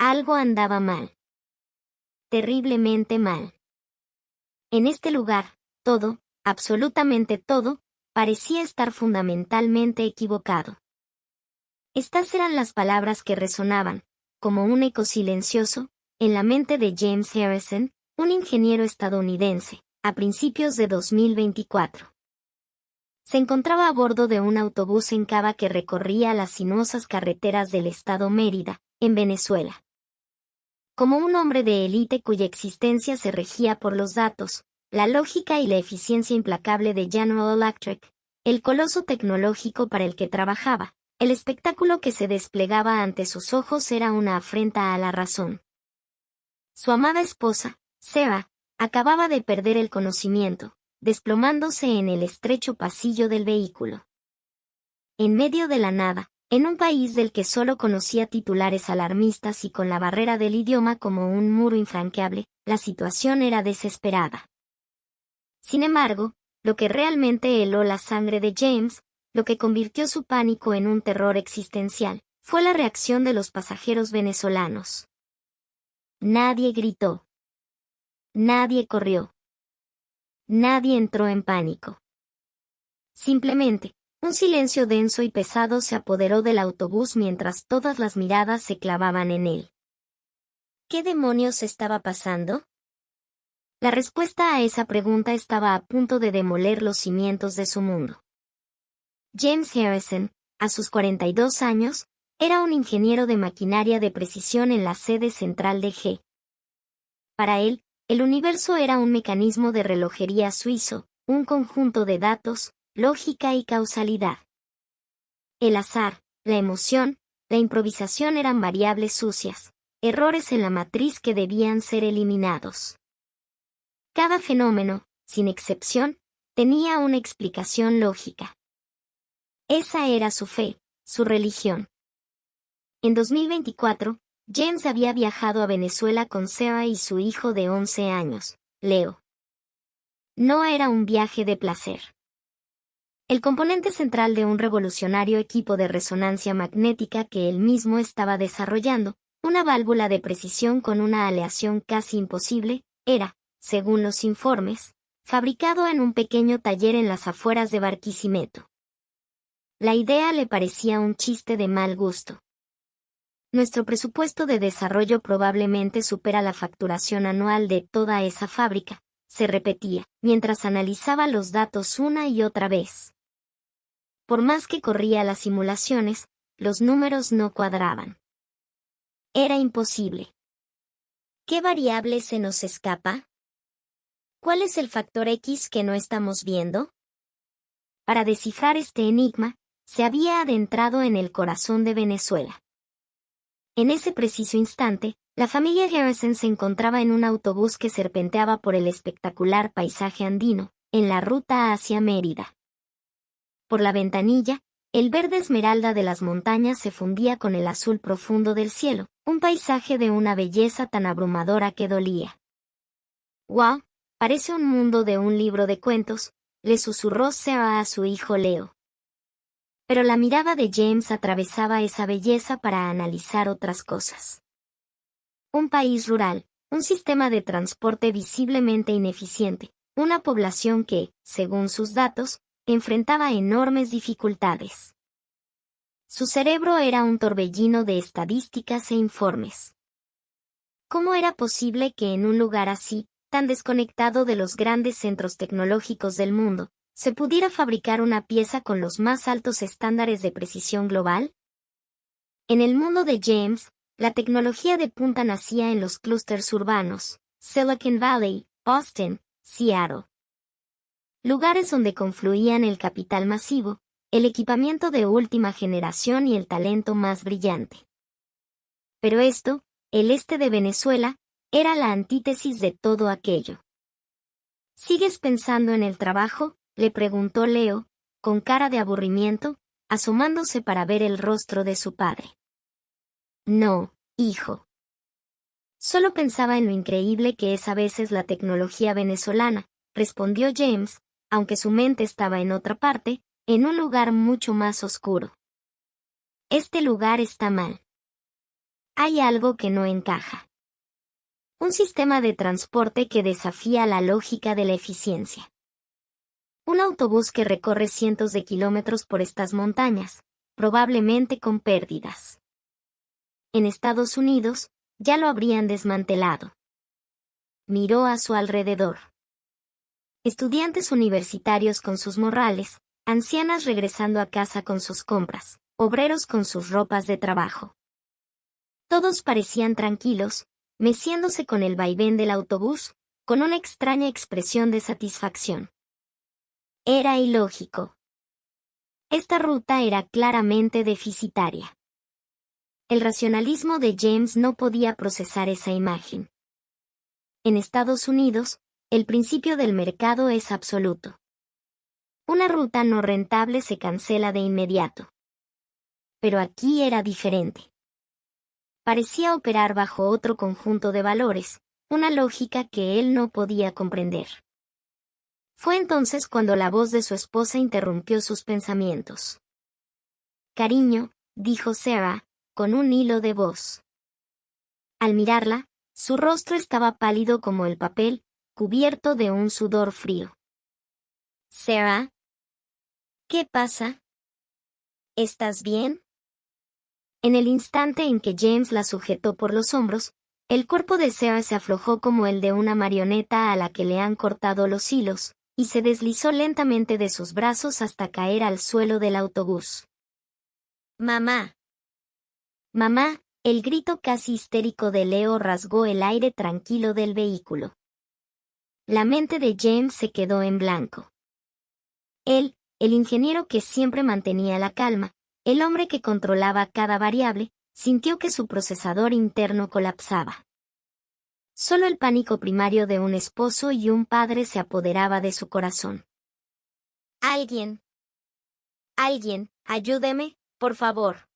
Algo andaba mal. Terriblemente mal. En este lugar, todo, absolutamente todo, parecía estar fundamentalmente equivocado. Estas eran las palabras que resonaban, como un eco silencioso, en la mente de James Harrison, un ingeniero estadounidense, a principios de 2024. Se encontraba a bordo de un autobús en Cava que recorría las sinuosas carreteras del estado Mérida, en Venezuela. Como un hombre de élite cuya existencia se regía por los datos, la lógica y la eficiencia implacable de General Electric, el coloso tecnológico para el que trabajaba, el espectáculo que se desplegaba ante sus ojos era una afrenta a la razón. Su amada esposa, Sarah, acababa de perder el conocimiento, desplomándose en el estrecho pasillo del vehículo. En medio de la nada, en un país del que solo conocía titulares alarmistas y con la barrera del idioma como un muro infranqueable, la situación era desesperada. Sin embargo, lo que realmente heló la sangre de James, lo que convirtió su pánico en un terror existencial, fue la reacción de los pasajeros venezolanos. Nadie gritó. Nadie corrió. Nadie entró en pánico. Simplemente, un silencio denso y pesado se apoderó del autobús mientras todas las miradas se clavaban en él. ¿Qué demonios estaba pasando? La respuesta a esa pregunta estaba a punto de demoler los cimientos de su mundo. James Harrison, a sus 42 años, era un ingeniero de maquinaria de precisión en la sede central de G. Para él, el universo era un mecanismo de relojería suizo, un conjunto de datos, lógica y causalidad. El azar, la emoción, la improvisación eran variables sucias, errores en la matriz que debían ser eliminados. Cada fenómeno, sin excepción, tenía una explicación lógica. Esa era su fe, su religión. En 2024, James había viajado a Venezuela con Sarah y su hijo de 11 años, Leo. No era un viaje de placer. El componente central de un revolucionario equipo de resonancia magnética que él mismo estaba desarrollando, una válvula de precisión con una aleación casi imposible, era, según los informes, fabricado en un pequeño taller en las afueras de Barquisimeto. La idea le parecía un chiste de mal gusto. Nuestro presupuesto de desarrollo probablemente supera la facturación anual de toda esa fábrica, se repetía, mientras analizaba los datos una y otra vez. Por más que corría las simulaciones, los números no cuadraban. Era imposible. ¿Qué variable se nos escapa? ¿Cuál es el factor X que no estamos viendo? Para descifrar este enigma, se había adentrado en el corazón de Venezuela. En ese preciso instante, la familia Harrison se encontraba en un autobús que serpenteaba por el espectacular paisaje andino, en la ruta hacia Mérida. Por la ventanilla, el verde esmeralda de las montañas se fundía con el azul profundo del cielo, un paisaje de una belleza tan abrumadora que dolía. «¡Wow! Parece un mundo de un libro de cuentos», le susurró Sarah a su hijo Leo. Pero la mirada de James atravesaba esa belleza para analizar otras cosas. Un país rural, un sistema de transporte visiblemente ineficiente, una población que, según sus datos, enfrentaba enormes dificultades. Su cerebro era un torbellino de estadísticas e informes. ¿Cómo era posible que en un lugar así, tan desconectado de los grandes centros tecnológicos del mundo, se pudiera fabricar una pieza con los más altos estándares de precisión global? En el mundo de James, la tecnología de punta nacía en los clústeres urbanos, Silicon Valley, Austin, Seattle. Lugares donde confluían el capital masivo, el equipamiento de última generación y el talento más brillante. Pero esto, el este de Venezuela, era la antítesis de todo aquello. ¿Sigues pensando en el trabajo?, le preguntó Leo, con cara de aburrimiento, asomándose para ver el rostro de su padre. No, hijo. Solo pensaba en lo increíble que es a veces la tecnología venezolana, respondió James, aunque su mente estaba en otra parte, en un lugar mucho más oscuro. Este lugar está mal. Hay algo que no encaja. Un sistema de transporte que desafía la lógica de la eficiencia. Un autobús que recorre cientos de kilómetros por estas montañas, probablemente con pérdidas. En Estados Unidos, ya lo habrían desmantelado. Miró a su alrededor. Estudiantes universitarios con sus morrales, ancianas regresando a casa con sus compras, obreros con sus ropas de trabajo. Todos parecían tranquilos, meciéndose con el vaivén del autobús, con una extraña expresión de satisfacción. Era ilógico. Esta ruta era claramente deficitaria. El racionalismo de James no podía procesar esa imagen. En Estados Unidos, el principio del mercado es absoluto. Una ruta no rentable se cancela de inmediato. Pero aquí era diferente. Parecía operar bajo otro conjunto de valores, una lógica que él no podía comprender. Fue entonces cuando la voz de su esposa interrumpió sus pensamientos. «Cariño», dijo Sarah, con un hilo de voz. Al mirarla, su rostro estaba pálido como el papel, cubierto de un sudor frío. «Sarah, ¿qué pasa? ¿Estás bien?» En el instante en que James la sujetó por los hombros, el cuerpo de Sarah se aflojó como el de una marioneta a la que le han cortado los hilos, y se deslizó lentamente de sus brazos hasta caer al suelo del autobús. «Mamá. Mamá», el grito casi histérico de Leo rasgó el aire tranquilo del vehículo. La mente de James se quedó en blanco. Él, el ingeniero que siempre mantenía la calma, el hombre que controlaba cada variable, sintió que su procesador interno colapsaba. Solo el pánico primario de un esposo y un padre se apoderaba de su corazón. «Alguien. Ayúdeme, por favor».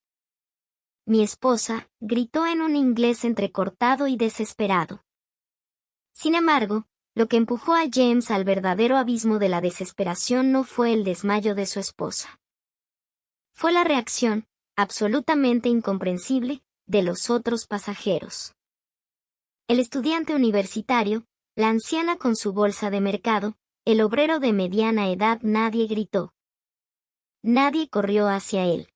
Mi esposa, gritó en un inglés entrecortado y desesperado. Sin embargo, lo que empujó a James al verdadero abismo de la desesperación no fue el desmayo de su esposa. Fue la reacción, absolutamente incomprensible, de los otros pasajeros. El estudiante universitario, la anciana con su bolsa de mercado, el obrero de mediana edad, nadie gritó. Nadie corrió hacia él.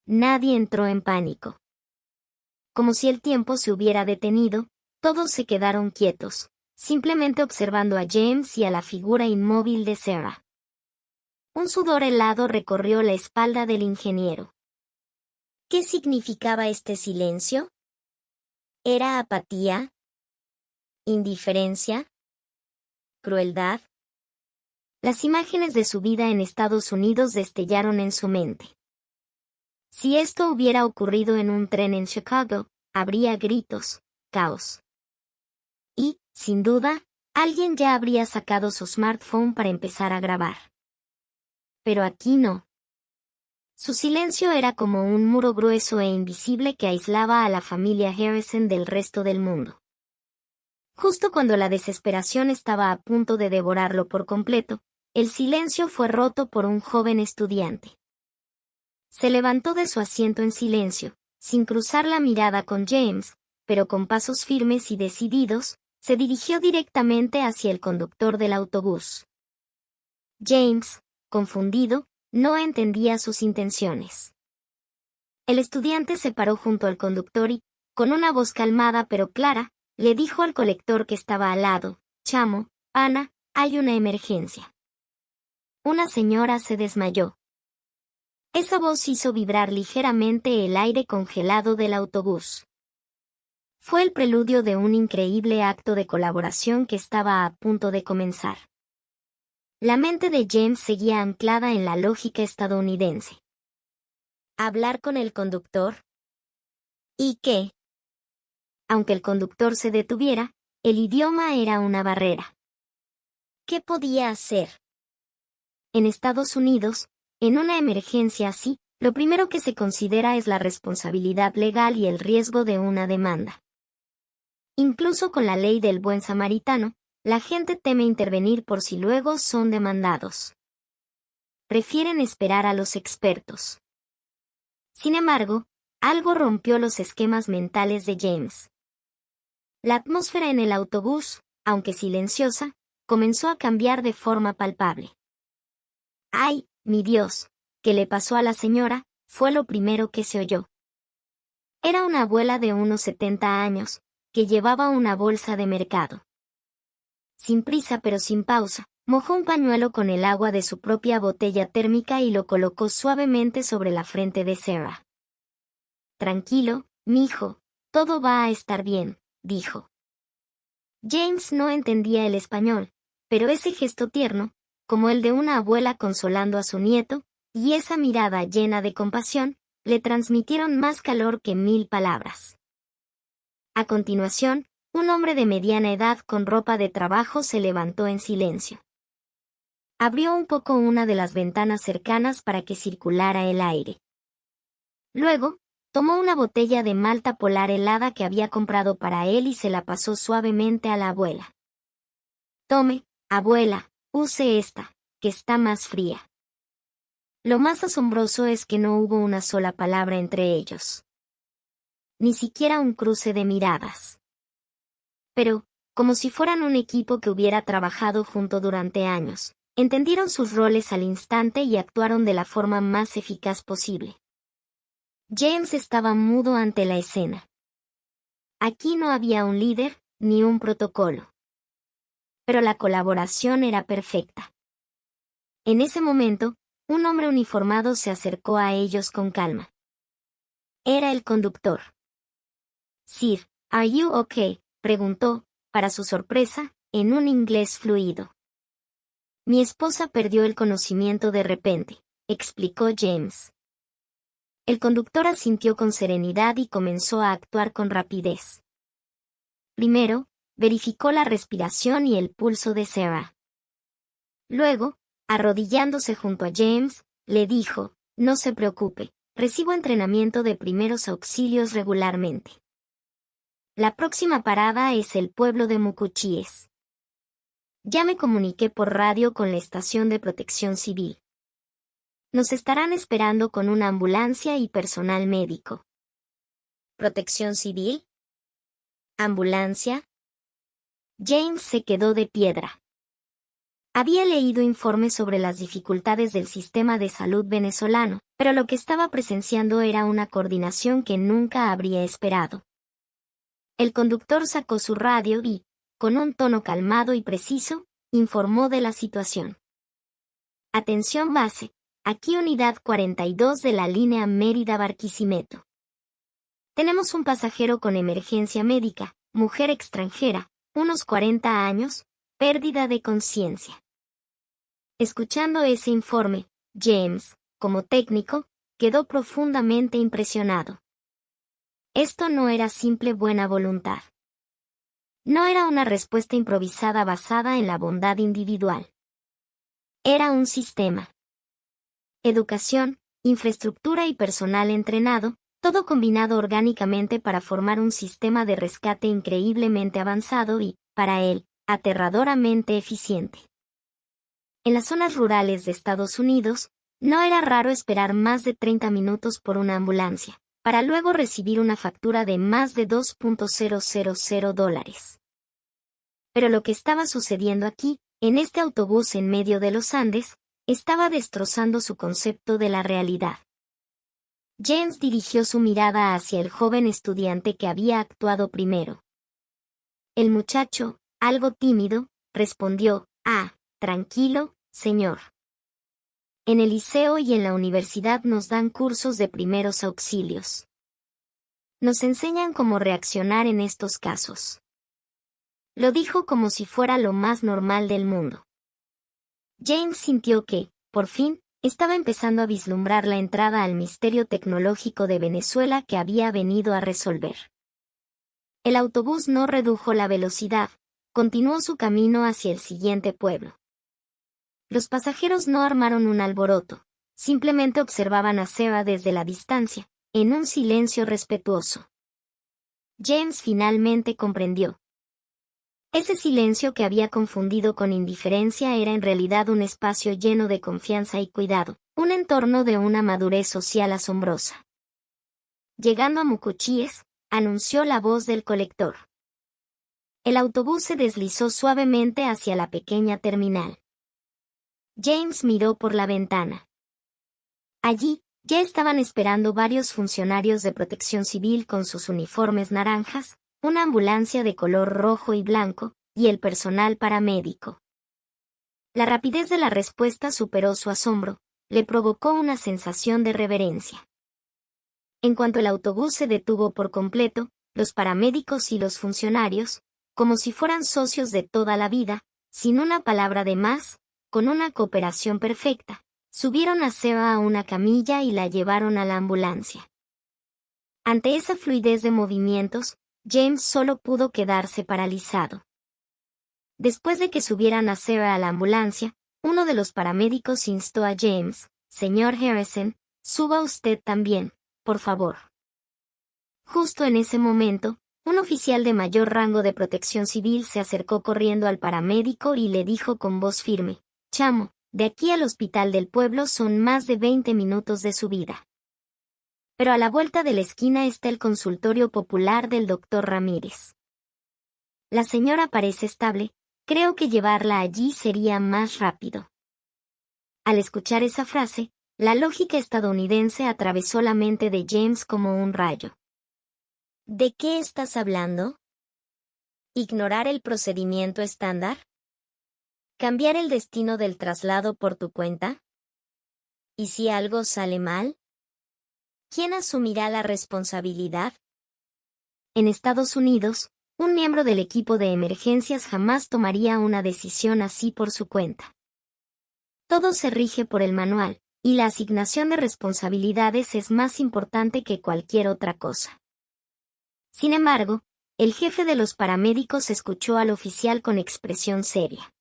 Nadie entró en pánico. Como si el tiempo se hubiera detenido, todos se quedaron quietos, simplemente observando a James y a la figura inmóvil de Sarah. Un sudor helado recorrió la espalda del ingeniero. ¿Qué significaba este silencio? ¿Era apatía? ¿Indiferencia? ¿Crueldad? Las imágenes de su vida en Estados Unidos destellaron en su mente. Si esto hubiera ocurrido en un tren en Chicago, habría gritos, caos. Y, sin duda, alguien ya habría sacado su smartphone para empezar a grabar. Pero aquí no. Su silencio era como un muro grueso e invisible que aislaba a la familia Harrison del resto del mundo. Justo cuando la desesperación estaba a punto de devorarlo por completo, el silencio fue roto por un joven estudiante. Se levantó de su asiento en silencio, sin cruzar la mirada con James, pero con pasos firmes y decididos, se dirigió directamente hacia el conductor del autobús. James, confundido, no entendía sus intenciones. El estudiante se paró junto al conductor y, con una voz calmada pero clara, le dijo al colector que estaba al lado: «Chamo, Ana, hay una emergencia. Una señora se desmayó». Esa voz hizo vibrar ligeramente el aire congelado del autobús. Fue el preludio de un increíble acto de colaboración que estaba a punto de comenzar. La mente de James seguía anclada en la lógica estadounidense. ¿Hablar con el conductor? ¿Y qué? Aunque el conductor se detuviera, el idioma era una barrera. ¿Qué podía hacer? En Estados Unidos, en una emergencia así, lo primero que se considera es la responsabilidad legal y el riesgo de una demanda. Incluso con la ley del buen samaritano, la gente teme intervenir por si luego son demandados. Prefieren esperar a los expertos. Sin embargo, Algo rompió los esquemas mentales de James. La atmósfera en el autobús, aunque silenciosa, comenzó a cambiar de forma palpable. ¡Ay, mi Dios! ¿Qué le pasó a la señora?, fue lo primero que se oyó. Era una abuela de unos 70 años, que llevaba una bolsa de mercado. Sin prisa pero sin pausa, mojó un pañuelo con el agua de su propia botella térmica y lo colocó suavemente sobre la frente de Sarah. Tranquilo, mijo, todo va a estar bien, dijo. James no entendía el español, pero ese gesto tierno, como el de una abuela consolando a su nieto, y esa mirada llena de compasión, le transmitieron más calor que 1000 palabras. A continuación, un hombre de mediana edad con ropa de trabajo se levantó en silencio. Abrió un poco una de las ventanas cercanas para que circulara el aire. Luego, tomó una botella de malta polar helada que había comprado para él y se la pasó suavemente a la abuela. Tome, abuela, use esta, que está más fría. Lo más asombroso es que no hubo una sola palabra entre ellos. Ni siquiera un cruce de miradas. Pero, como si fueran un equipo que hubiera trabajado junto durante años, entendieron sus roles al instante y actuaron de la forma más eficaz posible. James estaba mudo ante la escena. Aquí no había un líder, ni un protocolo. Pero la colaboración era perfecta. En ese momento, un hombre uniformado se acercó a ellos con calma. Era el conductor. Sir, ¿are you okay?, preguntó, para su sorpresa, en un inglés fluido. Mi esposa perdió el conocimiento de repente, explicó James. El conductor asintió con serenidad y comenzó a actuar con rapidez. Primero, verificó la respiración y el pulso de Sarah. Luego, arrodillándose junto a James, le dijo, no se preocupe, recibo entrenamiento de primeros auxilios regularmente. La próxima parada es el pueblo de Mucuchíes. Ya me comuniqué por radio con la estación de protección civil. Nos estarán esperando con una ambulancia y personal médico. ¿Protección civil? ¿Ambulancia? James se quedó de piedra. Había leído informes sobre las dificultades del sistema de salud venezolano, pero lo que estaba presenciando era una coordinación que nunca habría esperado. El conductor sacó su radio y, con un tono calmado y preciso, informó de la situación. Atención base, aquí unidad 42 de la línea Mérida-Barquisimeto. Tenemos un pasajero con emergencia médica, mujer extranjera, unos 40 años, pérdida de conciencia. Escuchando ese informe, James, como técnico, quedó profundamente impresionado. Esto no era simple buena voluntad. No era una respuesta improvisada basada en la bondad individual. Era un sistema. Educación, infraestructura y personal entrenado, todo combinado orgánicamente para formar un sistema de rescate increíblemente avanzado y, para él, aterradoramente eficiente. En las zonas rurales de Estados Unidos, no era raro esperar más de 30 minutos por una ambulancia, para luego recibir una factura de más de $2.000. Pero lo que estaba sucediendo aquí, en este autobús en medio de los Andes, estaba destrozando su concepto de la realidad. James dirigió su mirada hacia el joven estudiante que había actuado primero. El muchacho, algo tímido, respondió, tranquilo, señor. En el liceo y en la universidad nos dan cursos de primeros auxilios. Nos enseñan cómo reaccionar en estos casos. Lo dijo como si fuera lo más normal del mundo. James sintió que, por fin, estaba empezando a vislumbrar la entrada al misterio tecnológico de Venezuela que había venido a resolver. El autobús no redujo la velocidad, continuó su camino hacia el siguiente pueblo. Los pasajeros no armaron un alboroto, simplemente observaban a Sarah desde la distancia, en un silencio respetuoso. James finalmente comprendió. Ese silencio que había confundido con indiferencia era en realidad un espacio lleno de confianza y cuidado, un entorno de una madurez social asombrosa. Llegando a Mucuchíes, anunció la voz del colector. El autobús se deslizó suavemente hacia la pequeña terminal. James miró por la ventana. Allí, ya estaban esperando varios funcionarios de protección civil con sus uniformes naranjas, una ambulancia de color rojo y blanco, y el personal paramédico. La rapidez de la respuesta superó su asombro, le provocó una sensación de reverencia. En cuanto el autobús se detuvo por completo, los paramédicos y los funcionarios, como si fueran socios de toda la vida, sin una palabra de más, con una cooperación perfecta, subieron a Sarah a una camilla y la llevaron a la ambulancia. Ante esa fluidez de movimientos, James solo pudo quedarse paralizado. Después de que subieran a Sarah a la ambulancia, uno de los paramédicos instó a James: «Señor Harrison, suba usted también, por favor». Justo en ese momento, un oficial de mayor rango de protección civil se acercó corriendo al paramédico y le dijo con voz firme: «Chamo, de aquí al hospital del pueblo son más de 20 minutos de subida. Pero a la vuelta de la esquina está el consultorio popular del doctor Ramírez. La señora parece estable, creo que llevarla allí sería más rápido». Al escuchar esa frase, la lógica estadounidense atravesó la mente de James como un rayo. ¿De qué estás hablando? ¿Ignorar el procedimiento estándar? ¿Cambiar el destino del traslado por tu cuenta? ¿Y si algo sale mal? ¿Quién asumirá la responsabilidad? En Estados Unidos, un miembro del equipo de emergencias jamás tomaría una decisión así por su cuenta. Todo se rige por el manual, y la asignación de responsabilidades es más importante que cualquier otra cosa. Sin embargo, el jefe de los paramédicos escuchó al oficial con expresión seria.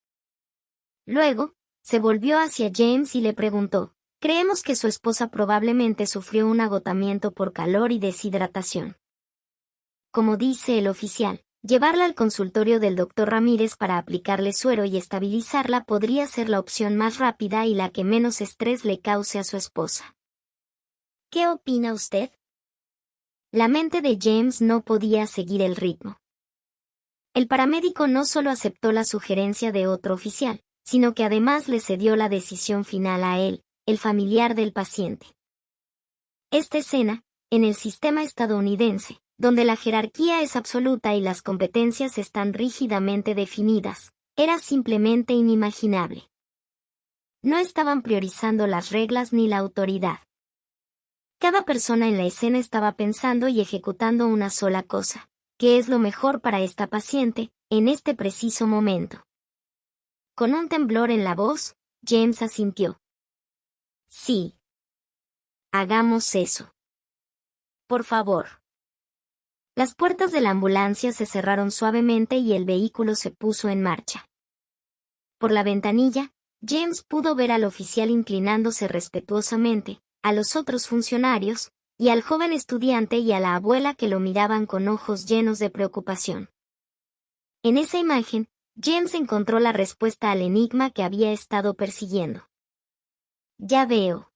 Luego, se volvió hacia James y le preguntó: «Creemos que su esposa probablemente sufrió un agotamiento por calor y deshidratación. Como dice el oficial, llevarla al consultorio del doctor Ramírez para aplicarle suero y estabilizarla podría ser la opción más rápida y la que menos estrés le cause a su esposa. ¿Qué opina usted?». La mente de James no podía seguir el ritmo. El paramédico no solo aceptó la sugerencia de otro oficial, sino que además le cedió la decisión final a él, el familiar del paciente. Esta escena, en el sistema estadounidense, donde la jerarquía es absoluta y las competencias están rígidamente definidas, era simplemente inimaginable. No estaban priorizando las reglas ni la autoridad. Cada persona en la escena estaba pensando y ejecutando una sola cosa: ¿qué es lo mejor para esta paciente, en este preciso momento? Con un temblor en la voz, James asintió. «Sí. Hagamos eso. Por favor». Las puertas de la ambulancia se cerraron suavemente y el vehículo se puso en marcha. Por la ventanilla, James pudo ver al oficial inclinándose respetuosamente, a los otros funcionarios, y al joven estudiante y a la abuela que lo miraban con ojos llenos de preocupación. En esa imagen, James encontró la respuesta al enigma que había estado persiguiendo. «Ya veo.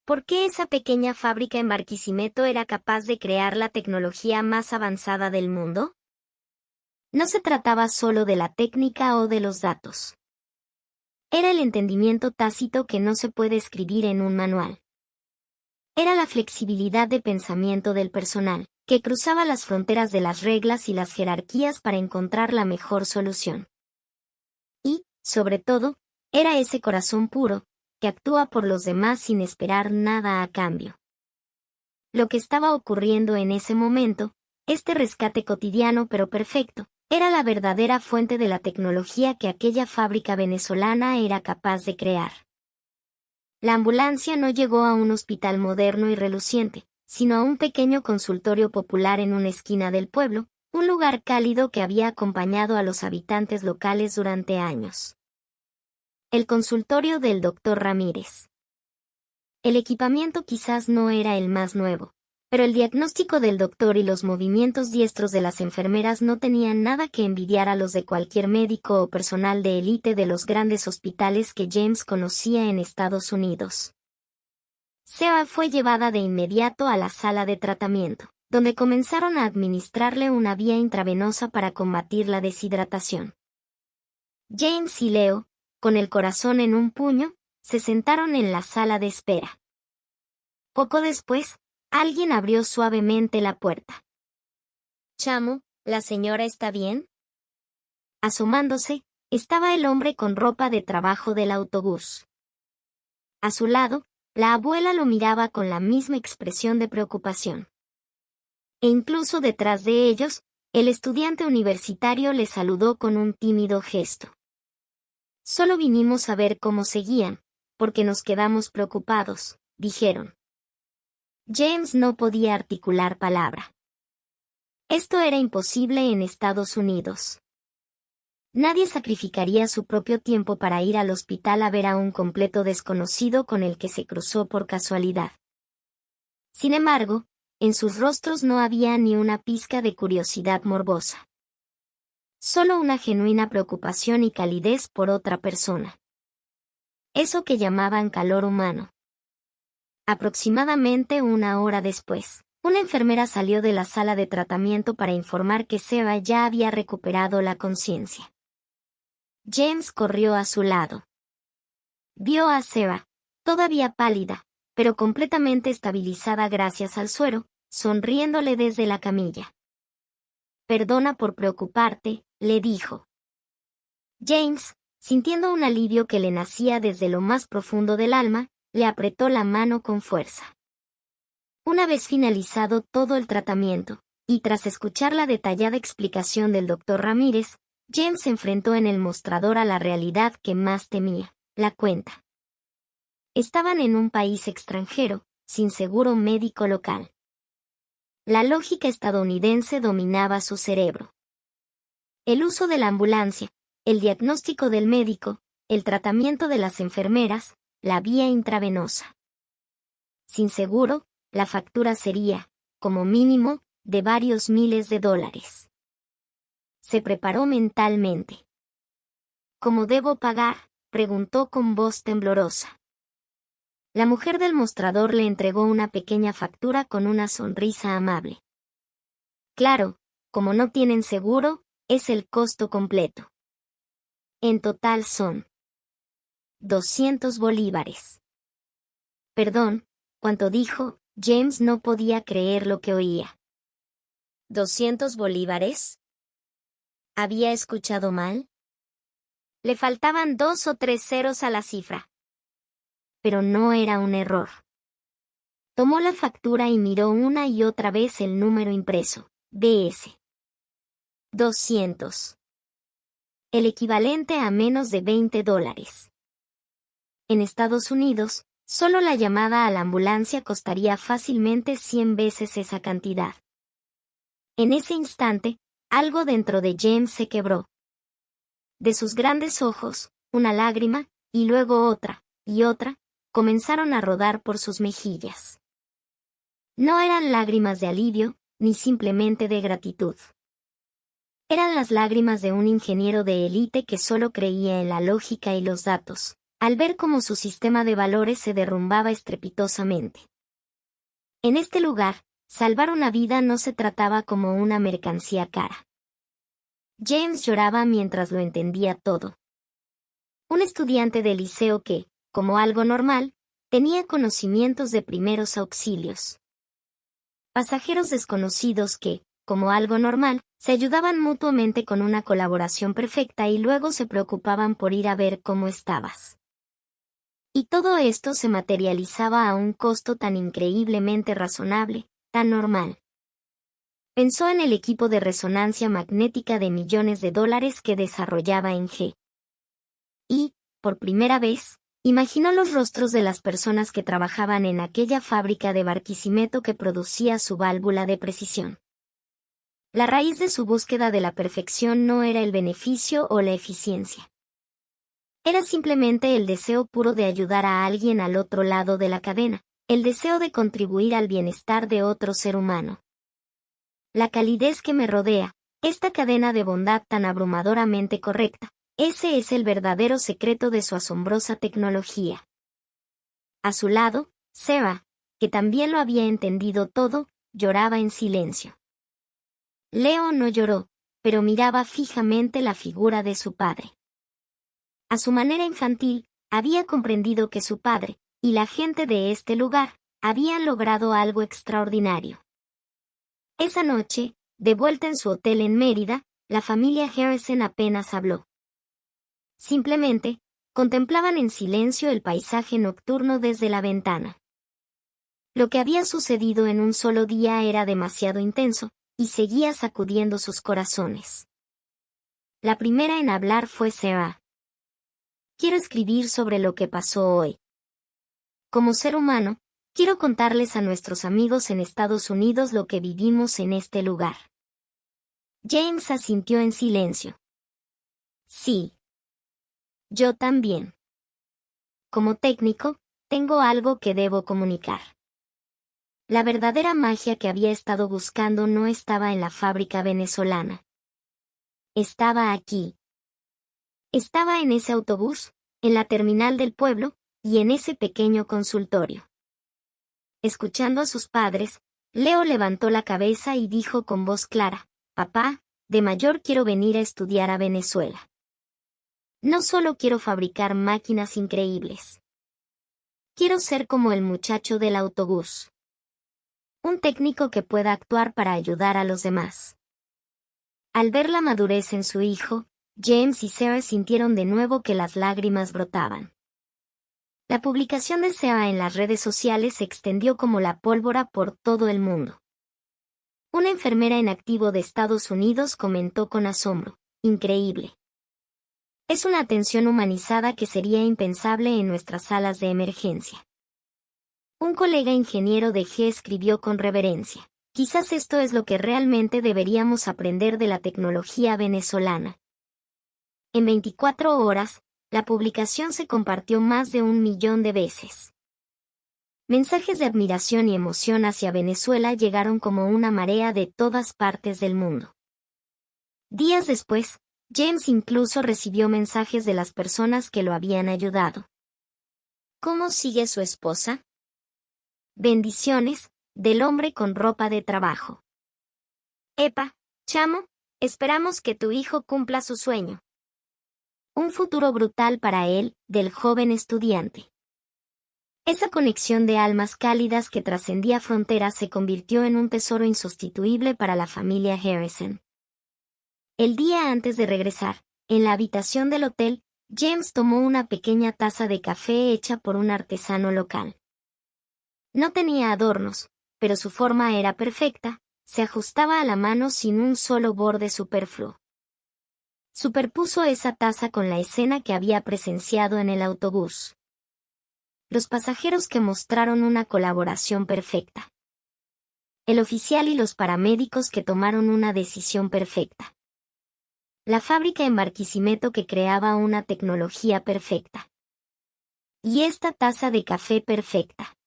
¿Por qué esa pequeña fábrica en Barquisimeto era capaz de crear la tecnología más avanzada del mundo? No se trataba solo de la técnica o de los datos. Era el entendimiento tácito que no se puede escribir en un manual. Era la flexibilidad de pensamiento del personal, que cruzaba las fronteras de las reglas y las jerarquías para encontrar la mejor solución. Y, sobre todo, era ese corazón puro, que actúa por los demás sin esperar nada a cambio. Lo que estaba ocurriendo en ese momento, este rescate cotidiano pero perfecto, era la verdadera fuente de la tecnología que aquella fábrica venezolana era capaz de crear. La ambulancia no llegó a un hospital moderno y reluciente, sino a un pequeño consultorio popular en una esquina del pueblo, un lugar cálido que había acompañado a los habitantes locales durante años. El consultorio del doctor Ramírez. El equipamiento quizás no era el más nuevo, pero el diagnóstico del doctor y los movimientos diestros de las enfermeras no tenían nada que envidiar a los de cualquier médico o personal de élite de los grandes hospitales que James conocía en Estados Unidos. Seba fue llevada de inmediato a la sala de tratamiento, donde comenzaron a administrarle una vía intravenosa para combatir la deshidratación. James y Leo, con el corazón en un puño, se sentaron en la sala de espera. Poco después, alguien abrió suavemente la puerta. «Chamo, ¿la señora está bien?». Asomándose, estaba el hombre con ropa de trabajo del autobús. A su lado, la abuela lo miraba con la misma expresión de preocupación. E incluso detrás de ellos, el estudiante universitario le saludó con un tímido gesto. «Solo vinimos a ver cómo seguían, porque nos quedamos preocupados», dijeron. James no podía articular palabra. Esto era imposible en Estados Unidos. Nadie sacrificaría su propio tiempo para ir al hospital a ver a un completo desconocido con el que se cruzó por casualidad. Sin embargo, en sus rostros no había ni una pizca de curiosidad morbosa. Solo una genuina preocupación y calidez por otra persona. Eso que llamaban calor humano. Aproximadamente una hora después, una enfermera salió de la sala de tratamiento para informar que Seba ya había recuperado la conciencia. James corrió a su lado. Vio a Seba, todavía pálida, pero completamente estabilizada gracias al suero, sonriéndole desde la camilla. «Perdona por preocuparte», le dijo. James, sintiendo un alivio que le nacía desde lo más profundo del alma, le apretó la mano con fuerza. Una vez finalizado todo el tratamiento, y tras escuchar la detallada explicación del doctor Ramírez, James se enfrentó en el mostrador a la realidad que más temía, la cuenta. Estaban en un país extranjero, sin seguro médico local. La lógica estadounidense dominaba su cerebro. El uso de la ambulancia, el diagnóstico del médico, el tratamiento de las enfermeras, la vía intravenosa. Sin seguro, la factura sería, como mínimo, de varios miles de dólares. Se preparó mentalmente. «¿Cómo debo pagar?», preguntó con voz temblorosa. La mujer del mostrador le entregó una pequeña factura con una sonrisa amable. «Claro, como no tienen seguro, es el costo completo. En total son 200 bolívares. Perdón, ¿cuánto dijo? James no podía creer lo que oía. ¿200 bolívares? ¿Había escuchado mal? Le faltaban 2 o 3 ceros a la cifra. Pero no era un error. Tomó la factura y miró una y otra vez el número impreso, BS. 200. El equivalente a menos de 20 dólares. En Estados Unidos, solo la llamada a la ambulancia costaría fácilmente 100 veces esa cantidad. En ese instante, algo dentro de James se quebró. De sus grandes ojos, una lágrima, y luego otra, y otra, comenzaron a rodar por sus mejillas. No eran lágrimas de alivio, ni simplemente de gratitud. Eran las lágrimas de un ingeniero de élite que solo creía en la lógica y los datos, al ver cómo su sistema de valores se derrumbaba estrepitosamente. En este lugar, salvar una vida no se trataba como una mercancía cara. James lloraba mientras lo entendía todo. Un estudiante de liceo que, como algo normal, tenía conocimientos de primeros auxilios. Pasajeros desconocidos que, como algo normal, se ayudaban mutuamente con una colaboración perfecta y luego se preocupaban por ir a ver cómo estabas. Y todo esto se materializaba a un costo tan increíblemente razonable, tan normal. Pensó en el equipo de resonancia magnética de millones de dólares que desarrollaba en G. Y, por primera vez, imaginó los rostros de las personas que trabajaban en aquella fábrica de Barquisimeto que producía su válvula de precisión. La raíz de su búsqueda de la perfección no era el beneficio o la eficiencia. Era simplemente el deseo puro de ayudar a alguien al otro lado de la cadena, el deseo de contribuir al bienestar de otro ser humano. La calidez que me rodea, esta cadena de bondad tan abrumadoramente correcta, ese es el verdadero secreto de su asombrosa tecnología. A su lado, Sarah, que también lo había entendido todo, lloraba en silencio. Leo no lloró, pero miraba fijamente la figura de su padre. A su manera infantil, había comprendido que su padre, y la gente de este lugar, habían logrado algo extraordinario. Esa noche, de vuelta en su hotel en Mérida, la familia Harrison apenas habló. Simplemente, contemplaban en silencio el paisaje nocturno desde la ventana. Lo que había sucedido en un solo día era demasiado intenso, y seguía sacudiendo sus corazones. La primera en hablar fue Sarah. Quiero escribir sobre lo que pasó hoy. Como ser humano, quiero contarles a nuestros amigos en Estados Unidos lo que vivimos en este lugar. James asintió en silencio. Sí. Yo también. Como técnico, tengo algo que debo comunicar. La verdadera magia que había estado buscando no estaba en la fábrica venezolana. Estaba aquí. Estaba en ese autobús, en la terminal del pueblo, y en ese pequeño consultorio. Escuchando a sus padres, Leo levantó la cabeza y dijo con voz clara, «Papá, de mayor quiero venir a estudiar a Venezuela. No solo quiero fabricar máquinas increíbles. Quiero ser como el muchacho del autobús. Un técnico que pueda actuar para ayudar a los demás». Al ver la madurez en su hijo, James y Sarah sintieron de nuevo que las lágrimas brotaban. La publicación de Sarah en las redes sociales se extendió como la pólvora por todo el mundo. Una enfermera en activo de Estados Unidos comentó con asombro, «Increíble. Es una atención humanizada que sería impensable en nuestras salas de emergencia». Un colega ingeniero de G escribió con reverencia, «Quizás esto es lo que realmente deberíamos aprender de la tecnología venezolana». En 24 horas, la publicación se compartió más de 1 millón de veces. Mensajes de admiración y emoción hacia Venezuela llegaron como una marea de todas partes del mundo. Días después, James incluso recibió mensajes de las personas que lo habían ayudado. ¿Cómo sigue su esposa? Bendiciones, del hombre con ropa de trabajo. Epa, chamo, esperamos que tu hijo cumpla su sueño. Un futuro brutal para él, del joven estudiante. Esa conexión de almas cálidas que trascendía fronteras se convirtió en un tesoro insustituible para la familia Harrison. El día antes de regresar, en la habitación del hotel, James tomó una pequeña taza de café hecha por un artesano local. No tenía adornos, pero su forma era perfecta, se ajustaba a la mano sin un solo borde superfluo. Superpuso esa taza con la escena que había presenciado en el autobús. Los pasajeros que mostraron una colaboración perfecta. El oficial y los paramédicos que tomaron una decisión perfecta. La fábrica en Barquisimeto que creaba una tecnología perfecta. Y esta taza de café perfecta.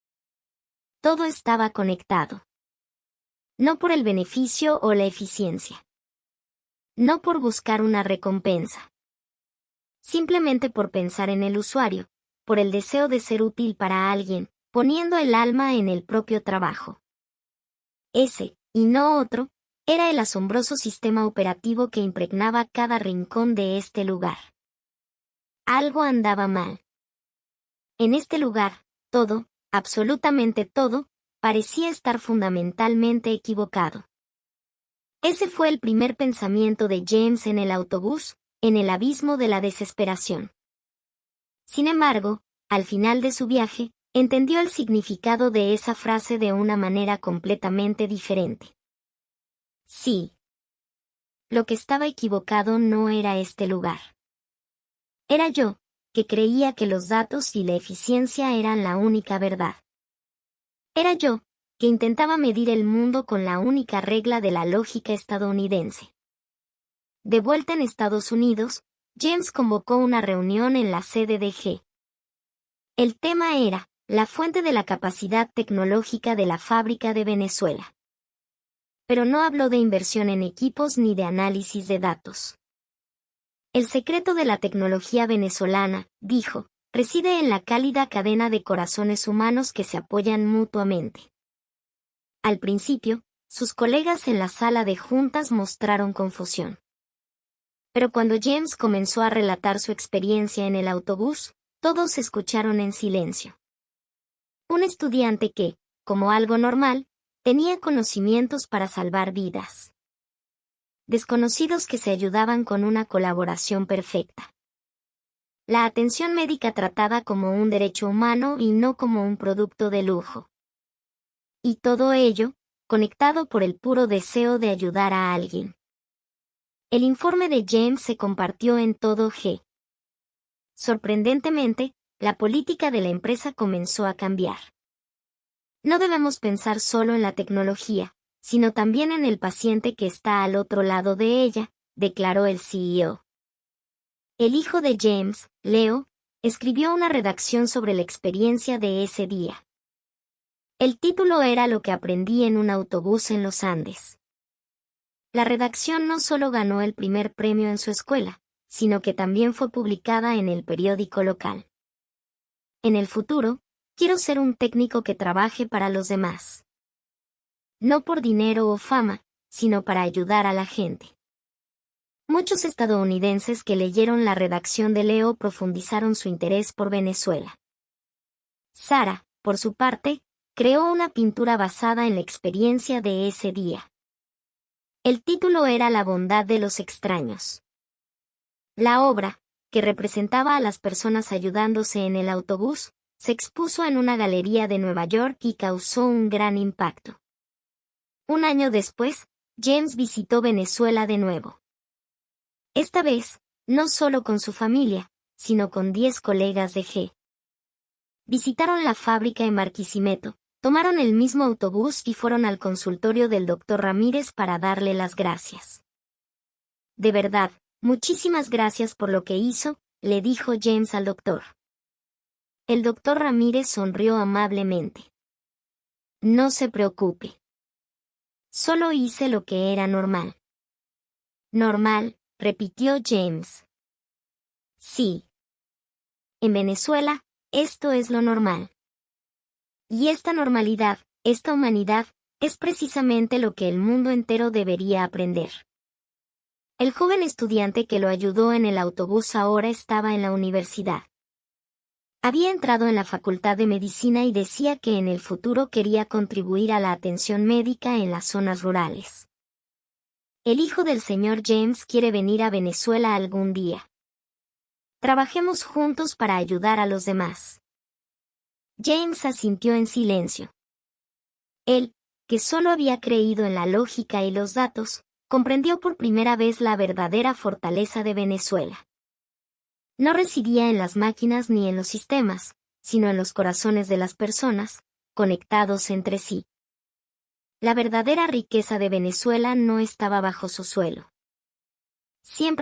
Todo estaba conectado. No por el beneficio o la eficiencia. No por buscar una recompensa. Simplemente por pensar en el usuario, por el deseo de ser útil para alguien, poniendo el alma en el propio trabajo. Ese, y no otro, era el asombroso sistema operativo que impregnaba cada rincón de este lugar. Algo andaba mal. En este lugar, todo, absolutamente todo, parecía estar fundamentalmente equivocado. Ese fue el primer pensamiento de James en el autobús, en el abismo de la desesperación. Sin embargo, al final de su viaje, entendió el significado de esa frase de una manera completamente diferente. Sí. Lo que estaba equivocado no era este lugar. Era yo, que creía que los datos y la eficiencia eran la única verdad. Era yo, que intentaba medir el mundo con la única regla de la lógica estadounidense. De vuelta en Estados Unidos, James convocó una reunión en la sede de G. El tema era, la fuente de la capacidad tecnológica de la fábrica de Venezuela. Pero no habló de inversión en equipos ni de análisis de datos. El secreto de la tecnología venezolana, dijo, reside en la cálida cadena de corazones humanos que se apoyan mutuamente. Al principio, sus colegas en la sala de juntas mostraron confusión. Pero cuando James comenzó a relatar su experiencia en el autobús, todos escucharon en silencio. Un estudiante que, como algo normal, tenía conocimientos para salvar vidas. Desconocidos que se ayudaban con una colaboración perfecta. La atención médica tratada como un derecho humano y no como un producto de lujo. Y todo ello, conectado por el puro deseo de ayudar a alguien. El informe de James se compartió en todo G. Sorprendentemente, la política de la empresa comenzó a cambiar. No debemos pensar solo en la tecnología, sino también en el paciente que está al otro lado de ella, declaró el CEO. El hijo de James, Leo, escribió una redacción sobre la experiencia de ese día. El título era Lo que aprendí en un autobús en los Andes. La redacción no solo ganó el primer premio en su escuela, sino que también fue publicada en el periódico local. En el futuro, quiero ser un técnico que trabaje para los demás. No por dinero o fama, sino para ayudar a la gente. Muchos estadounidenses que leyeron la redacción de Leo profundizaron su interés por Venezuela. Sara, por su parte, creó una pintura basada en la experiencia de ese día. El título era La bondad de los extraños. La obra, que representaba a las personas ayudándose en el autobús, se expuso en una galería de Nueva York y causó un gran impacto. Un año después, James visitó Venezuela de nuevo. Esta vez, no solo con su familia, sino con 10 colegas de G. Visitaron la fábrica en Barquisimeto, tomaron el mismo autobús y fueron al consultorio del Dr. Ramírez para darle las gracias. De verdad, muchísimas gracias por lo que hizo, le dijo James al doctor. El Dr. Ramírez sonrió amablemente. No se preocupe. Solo hice lo que era normal. Normal, repitió James. Sí. En Venezuela, esto es lo normal. Y esta normalidad, esta humanidad, es precisamente lo que el mundo entero debería aprender. El joven estudiante que lo ayudó en el autobús ahora estaba en la universidad. Había entrado en la Facultad de Medicina y decía que en el futuro quería contribuir a la atención médica en las zonas rurales. El hijo del señor James quiere venir a Venezuela algún día. Trabajemos juntos para ayudar a los demás. James asintió en silencio. Él, que solo había creído en la lógica y los datos, comprendió por primera vez la verdadera fortaleza de Venezuela. No residía en las máquinas ni en los sistemas, sino en los corazones de las personas, conectados entre sí. La verdadera riqueza de Venezuela no estaba bajo su suelo. Siempre